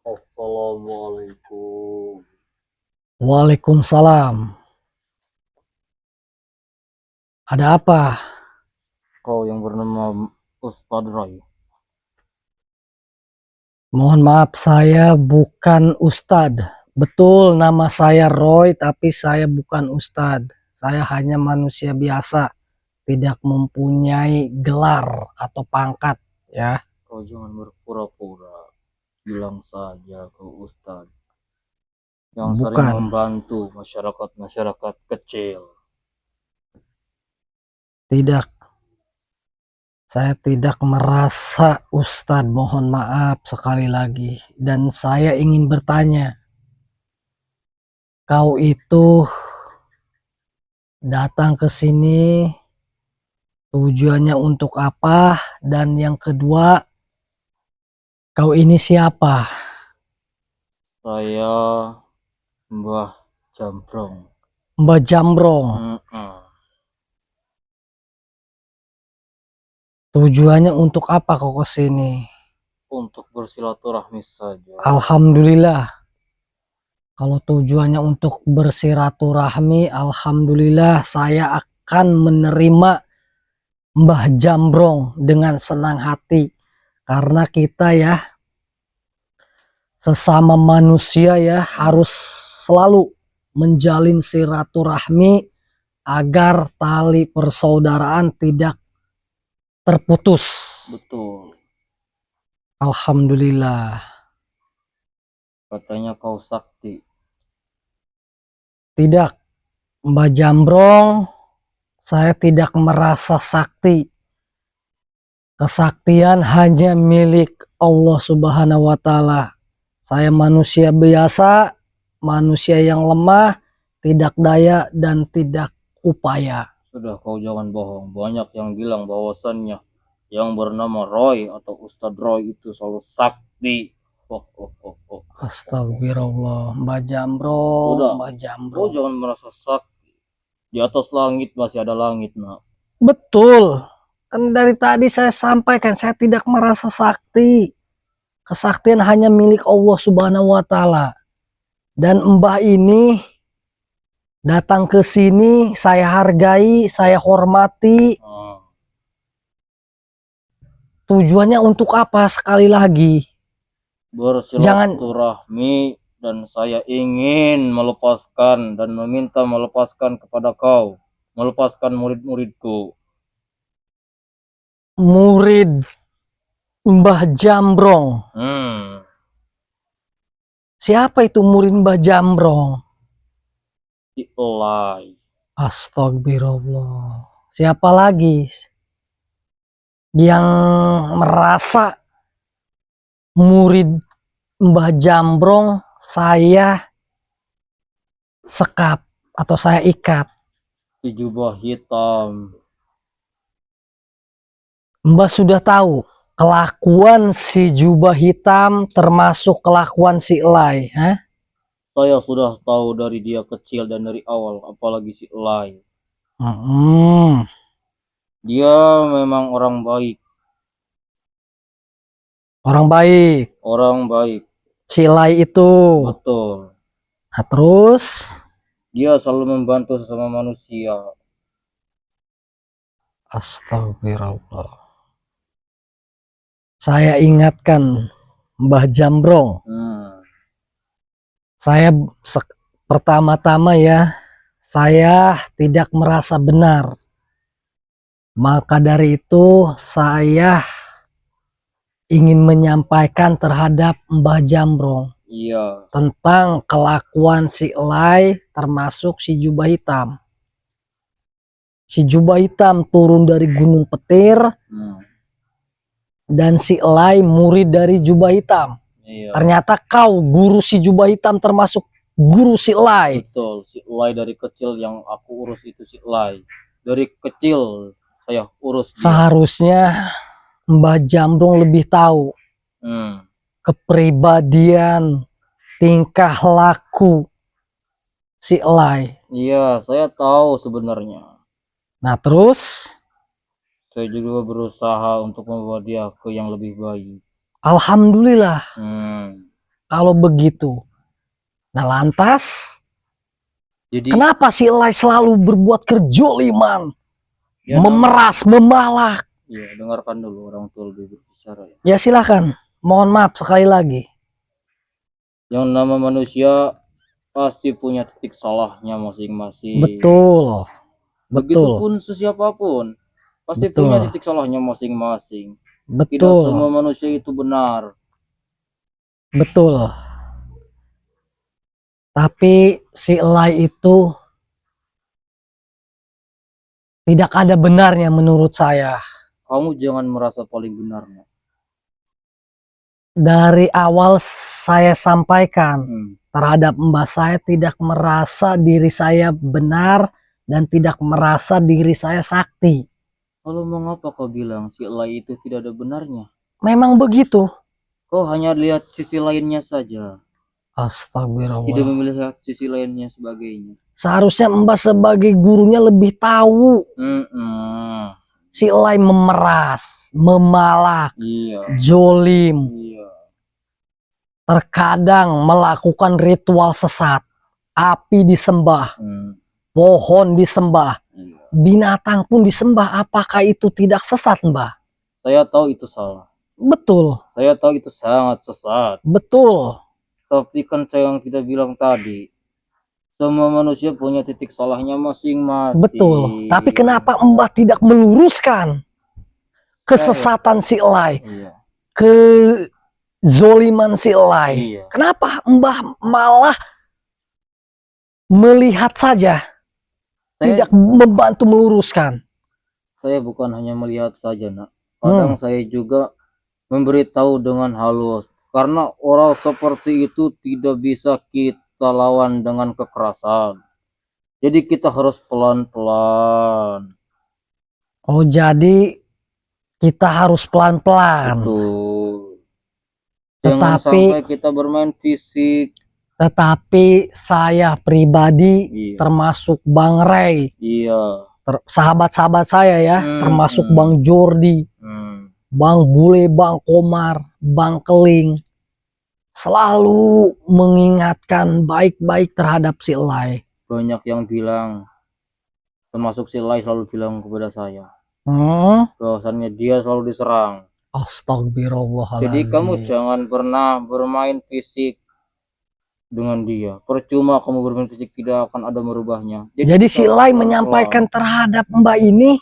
Assalamualaikum. Waalaikumsalam. Ada apa? Kau yang bernama Ustadz Roy. Mohon maaf, saya bukan Ustadz. Betul, nama saya Roy, tapi saya bukan Ustadz. Saya hanya manusia biasa, tidak mempunyai gelar atau pangkat, ya. Kau jangan berpura-pura. Bilang saja kau Ustadz yang sering Bukan, membantu masyarakat-masyarakat kecil. tidak. Saya tidak merasa Ustadz, mohon maaf sekali lagi. Dan saya ingin bertanya, kau itu datang ke sini tujuannya untuk apa? Dan yang kedua, kau ini siapa? Saya Mbah Jambrong. Mbak Jambrong. Mm-mm. Tujuannya untuk apa kau ke sini? Untuk bersilaturahmi saja. Alhamdulillah. Kalau tujuannya untuk bersiraturahmi, alhamdulillah saya akan menerima Mbah Jambrong dengan senang hati. Karena kita ya sesama manusia ya harus selalu menjalin silaturahmi agar tali persaudaraan tidak terputus. Betul. Alhamdulillah. Katanya kau sakti. Tidak, Mbak Jambrong, saya tidak merasa sakti. Kesaktian hanya milik Allah Subhanahu wa Ta'ala. Saya manusia biasa, manusia yang lemah, tidak daya dan tidak upaya. Sudah kau jangan bohong. Banyak yang bilang bahwasannya yang bernama Roy atau Ustadz Roy itu selalu sakti. Oh. Astagfirullah, Mbak Jambrong, Sudah, Mbak kau Jambrong. jangan merasa sakti. Di atas langit masih ada langit, nak. Betul, kan dari tadi saya sampaikan saya tidak merasa sakti. Kesaktian hanya milik Allah Subhanahu wa Ta'ala. Dan Mbah ini datang ke sini, saya hargai, saya hormati. Tujuannya untuk apa sekali lagi? Jangan, Bersilaturahmi dan saya ingin melepaskan dan meminta melepaskan kepada kau, melepaskan murid-muridku. murid Mbah Jambrong. Siapa itu murid Mbah Jambrong? Si Elai. Astagfirullah. Siapa lagi yang merasa murid Mbah Jambrong saya sekap atau saya ikat? Si jubah hitam. Mbah sudah tahu kelakuan si jubah hitam termasuk kelakuan si Elai. Saya sudah tahu dari dia kecil dan dari awal, apalagi si Elai. Dia memang orang baik. Orang baik. Orang baik. Si Elai itu. Betul. Nah, terus Dia selalu membantu sesama manusia. astagfirullah. Saya ingatkan Mbah Jambrong. Saya pertama-tama ya, saya tidak merasa benar. Maka dari itu saya ingin menyampaikan terhadap Mbah Jambrong. Iya. Tentang kelakuan si Elai termasuk si jubah hitam. Si jubah hitam turun dari Gunung Petir. Dan si Elai murid dari jubah hitam. Iya. Ternyata kau guru si jubah hitam termasuk guru si Elai. Betul, si Elai dari kecil yang aku urus itu si Elai. Dari kecil saya urus dia. Seharusnya Mbah Jambrong lebih tahu kepribadian, tingkah laku si Elai. Iya, saya tahu sebenarnya. Nah terus saya juga berusaha untuk membawa dia ke yang lebih baik. Alhamdulillah. kalau begitu? Nah lantas, Jadi kenapa si Elai selalu berbuat kerjoliman, ya memeras, memalak? iya, dengarkan dulu orang tua lebih berbicara ya. Ya silakan, mohon maaf sekali lagi. Yang nama manusia pasti punya titik salahnya masing-masing. Betul, betul, Begitupun sesiapapun pasti punya betul, titik salahnya masing-masing. Tidak semua betul, manusia itu benar. betul. Tapi si Elai itu tidak ada benarnya menurut saya. Kamu jangan merasa paling benar. Nak. Dari awal saya sampaikan Hmm. terhadap Mbak, saya tidak merasa diri saya benar dan tidak merasa diri saya sakti. Lalu mengapa kau bilang si Elai itu tidak ada benarnya? Memang begitu. Kau hanya lihat sisi lainnya saja, tidak Astagfirullah. melihat sisi lainnya sebagainya. Seharusnya Mbak sebagai gurunya lebih tahu si Elai memeras, memalak, Iya, jolim, iya. terkadang melakukan ritual sesat. Api disembah, Hmm, pohon disembah, iya. binatang pun disembah. Apakah itu tidak sesat, Mbak? Saya tahu itu salah. Betul, Saya tahu itu sangat sesat. betul, Tapi kan saya yang tidak bilang tadi, semua manusia punya titik salahnya masing-masing. betul. Tapi kenapa Mbak tidak meluruskan kesesatan si Elai, Iya, kezoliman si Elai? iya. Kenapa Mbak malah melihat saja, tidak membantu meluruskan? Saya bukan hanya melihat saja, nak. Kadang saya juga memberitahu dengan halus. Karena orang seperti itu tidak bisa kita lawan dengan kekerasan. Jadi kita harus pelan-pelan. Oh, jadi kita harus pelan-pelan. Betul. Jangan Tetapi sampai kita bermain fisik. Tetapi saya pribadi, Iya. termasuk Bang Ray, Iya. sahabat-sahabat saya ya, termasuk Bang Jordi, Bang Bule, Bang Komar, Bang Keling, selalu mengingatkan baik-baik terhadap si Elai. Banyak yang bilang, termasuk si Lai selalu bilang kepada saya, bahwasannya dia selalu diserang. Astagfirullahaladzim. Jadi kamu jangan pernah bermain fisik dengan dia. Percuma kamu bermain fisik, tidak akan ada merubahnya. Jadi si Elai menyampaikan terhadap Mbak ini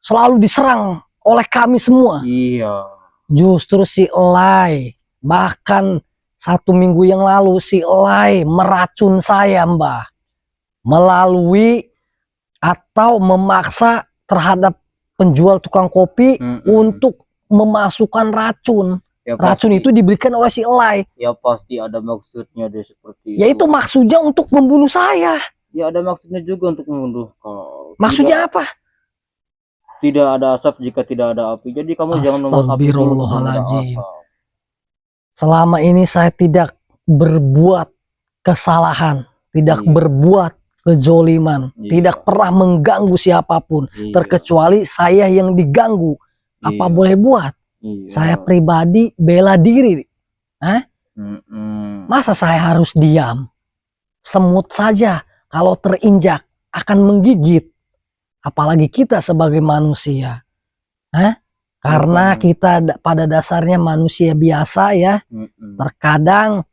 selalu diserang oleh kami semua. Iya. Justru si Elai, bahkan 1 minggu yang lalu si Elai meracun saya, Mbak, melalui atau memaksa terhadap penjual tukang kopi untuk memasukkan racun. Ya, racun itu diberikan oleh si Elai. Ya pasti ada maksudnya dia seperti itu. Ya itu maksudnya untuk membunuh saya. Ya ada maksudnya juga untuk membunuh kau. Maksudnya apa? Tidak ada asap jika tidak ada api. Jadi kamu jangan membuat api dulu sebelum ada asap. Selama ini saya tidak berbuat kesalahan, tidak berbuat kezoliman, tidak pernah mengganggu siapapun, terkecuali saya yang diganggu. Apa boleh buat? Saya pribadi bela diri. Masa saya harus diam? Semut saja kalau terinjak akan menggigit. Apalagi kita sebagai manusia. Karena kita pada dasarnya manusia biasa ya. Terkadang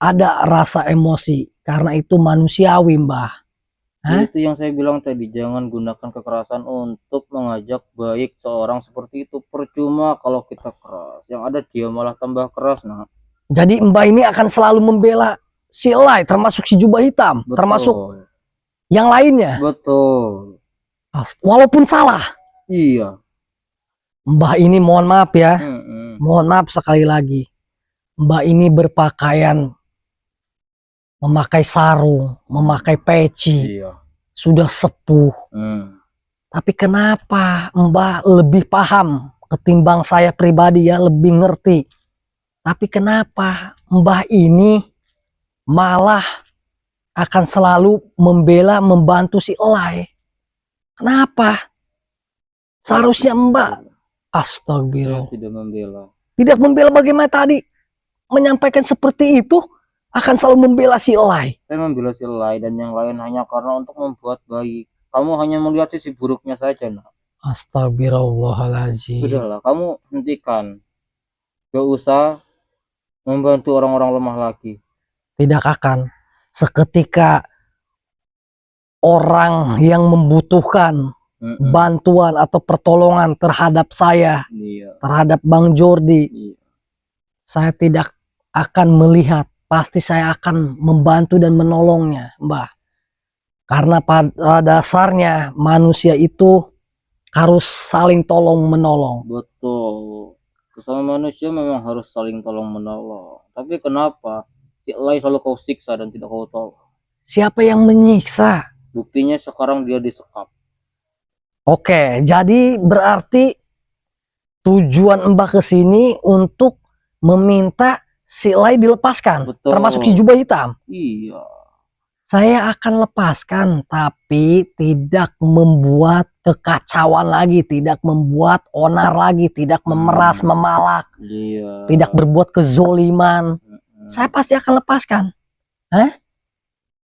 ada rasa emosi. Karena itu manusiawi, Mbah. Itu yang saya bilang tadi, jangan gunakan kekerasan untuk mengajak baik seorang seperti itu. Percuma kalau kita keras, yang ada dia malah tambah keras. Nah, jadi Mbah ini akan selalu membela si Elai, termasuk si jubah hitam. Betul. Termasuk yang lainnya. Betul. Walaupun salah. Iya. Mbah ini mohon maaf ya, mohon maaf sekali lagi. Mbah ini berpakaian, memakai sarung, memakai peci, sudah sepuh. Tapi kenapa Mbah lebih paham ketimbang saya pribadi ya, lebih ngerti. Tapi kenapa Mbah ini malah akan selalu membela, membantu si Elai? Kenapa? Seharusnya Mbak, astagfirullah. Tidak membela. Tidak membela bagaimana tadi? menyampaikan seperti itu, akan selalu membela si Elai. Saya membela si Lai dan yang lain hanya karena untuk membuat baik. Kamu hanya melihat sisi buruknya saja, nak. Astagfirullahaladzim. Sudahlah, kamu hentikan. Gak usah membantu orang-orang lemah lagi. Tidak akan. Seketika orang yang membutuhkan bantuan atau pertolongan terhadap saya, Iya, terhadap Bang Jordi, iya. saya tidak akan melihat. Pasti saya akan membantu dan menolongnya, Mbah. Karena pada dasarnya manusia itu harus saling tolong menolong. Betul. Sesama manusia memang harus saling tolong menolong. Tapi kenapa si Lai selalu kau siksa dan tidak kau tolong? Siapa yang menyiksa? Buktinya sekarang dia disekap. Oke, jadi berarti tujuan Mbah ke sini untuk meminta si Lai dilepaskan, Betul. termasuk si jubah hitam. Iya. Saya akan lepaskan, tapi tidak membuat kekacauan lagi, tidak membuat onar lagi, tidak memeras, memalak, Iya. tidak berbuat kezoliman. Saya pasti akan lepaskan.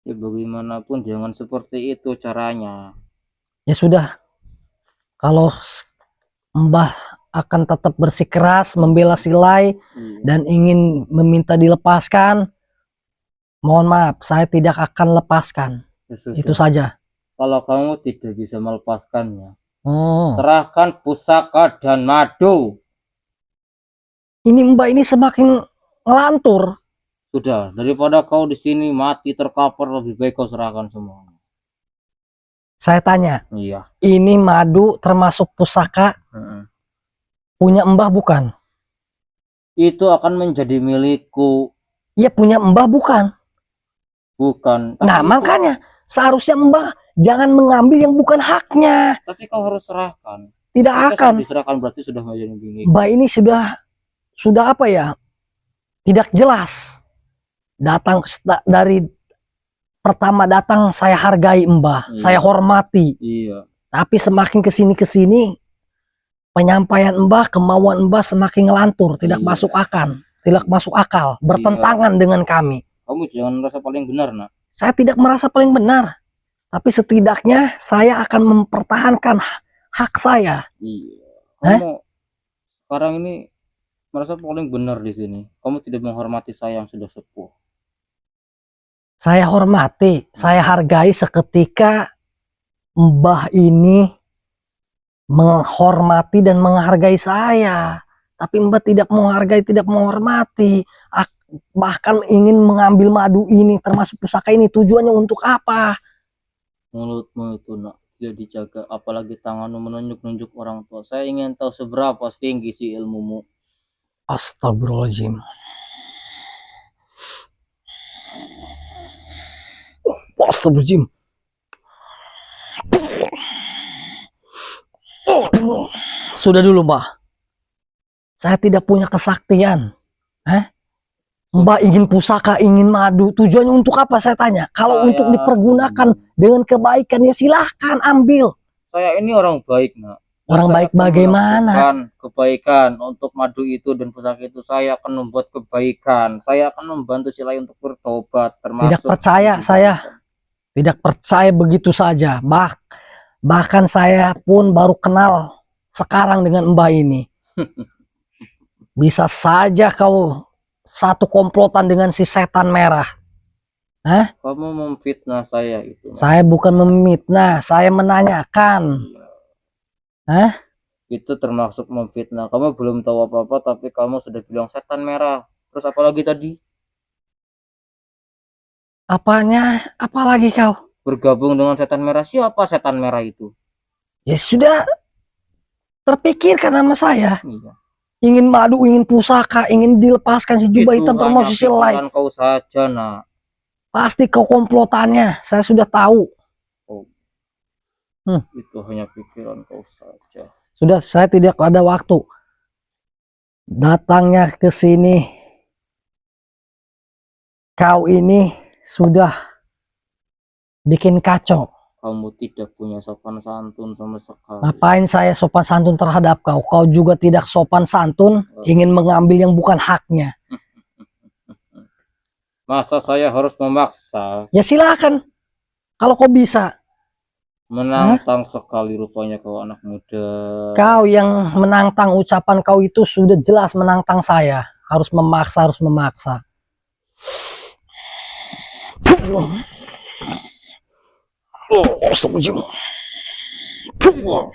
Ya bagaimanapun jangan seperti itu caranya. Ya sudah, kalau Mbah akan tetap bersikeras membela si Lai dan ingin meminta dilepaskan, mohon maaf, saya tidak akan lepaskan. Ya sudah. Itu saja. Kalau kamu tidak bisa melepaskannya, serahkan pusaka dan madu. Ini Mbak ini semakin ngelantur. Sudah, daripada kau di sini mati terkapar, lebih baik kau serahkan semua. Saya tanya, Iya. ini madu termasuk pusaka punya Mbah bukan? Itu akan menjadi milikku. Iya, punya Mbah bukan? Bukan. Nah, Tapi makanya seharusnya Mbah jangan mengambil yang bukan haknya. Tapi kau harus serahkan. Tidak Jika akan. sudah diserahkan berarti sudah menjadi milik. Mbah ini sudah apa ya? Tidak jelas. Datang dari pertama datang saya hargai Mbah, Iya. saya hormati. Iya. Tapi semakin kesini penyampaian Mbah, kemauan Mbah semakin ngelantur, tidak Iya. masuk akal, bertentangan dengan kami. Kamu jangan merasa paling benar, nak. Saya tidak merasa paling benar, tapi setidaknya saya akan mempertahankan hak saya. Iya. Kamu sekarang ini merasa paling benar di sini. Kamu tidak menghormati saya yang sudah sepuh. Saya hormati, saya hargai seketika Mbah ini menghormati dan menghargai saya. Tapi Mbah tidak menghargai, tidak menghormati. Bahkan ingin mengambil madu ini, termasuk pusaka ini. Tujuannya untuk apa? Mulutmu itu, nak, tidak dijaga. Apalagi tanganmu menunjuk-nunjuk orang tua. Saya ingin tahu seberapa tinggi si ilmumu. Astagfirullahaladzim. Astagfirullahaladzim. Sudah dulu, Mbak. Saya tidak punya kesaktian. Mbak ingin pusaka, ingin madu. Tujuannya untuk apa, saya tanya? Kalau untuk dipergunakan dengan kebaikan, ya silahkan ambil. Saya ini orang baik, nak. Orang baik bagaimana? Kebaikan untuk madu itu dan pusaka itu. Saya akan membuat kebaikan. Saya akan membantu si Lai untuk bertobat. Tidak percaya saya. Tidak percaya begitu saja. Bahkan saya pun baru kenal sekarang dengan Mbak ini. Bisa saja kau satu komplotan dengan si setan merah. Kamu memfitnah saya itu. Saya bukan memfitnah, saya menanyakan. Itu termasuk memfitnah. Kamu belum tahu apa-apa, tapi kamu sudah bilang setan merah. Terus apa lagi tadi? Apanya? Apalagi kau? Bergabung dengan setan merah. Siapa setan merah itu? Ya sudah terpikirkan sama saya. Iya. Ingin madu, ingin pusaka, ingin dilepaskan si jubah hitam termasuk si Lai. Kau saja, nak. Pasti kau komplotannya, saya sudah tahu. Itu hanya pikiran kau saja. Sudah, saya tidak ada waktu. Datangnya ke sini, kau ini sudah bikin kacau. Kamu tidak punya sopan santun sama sekali. Ngapain saya sopan santun terhadap kau? Kau juga tidak sopan santun, ingin mengambil yang bukan haknya. Masa saya harus memaksa? Ya silakan. Kalau kau bisa. Menantang sekali rupanya kau anak muda. Kau yang menantang, ucapan kau itu sudah jelas menantang saya. Harus memaksa, harus memaksa. Oh, astagfirullahaladzim.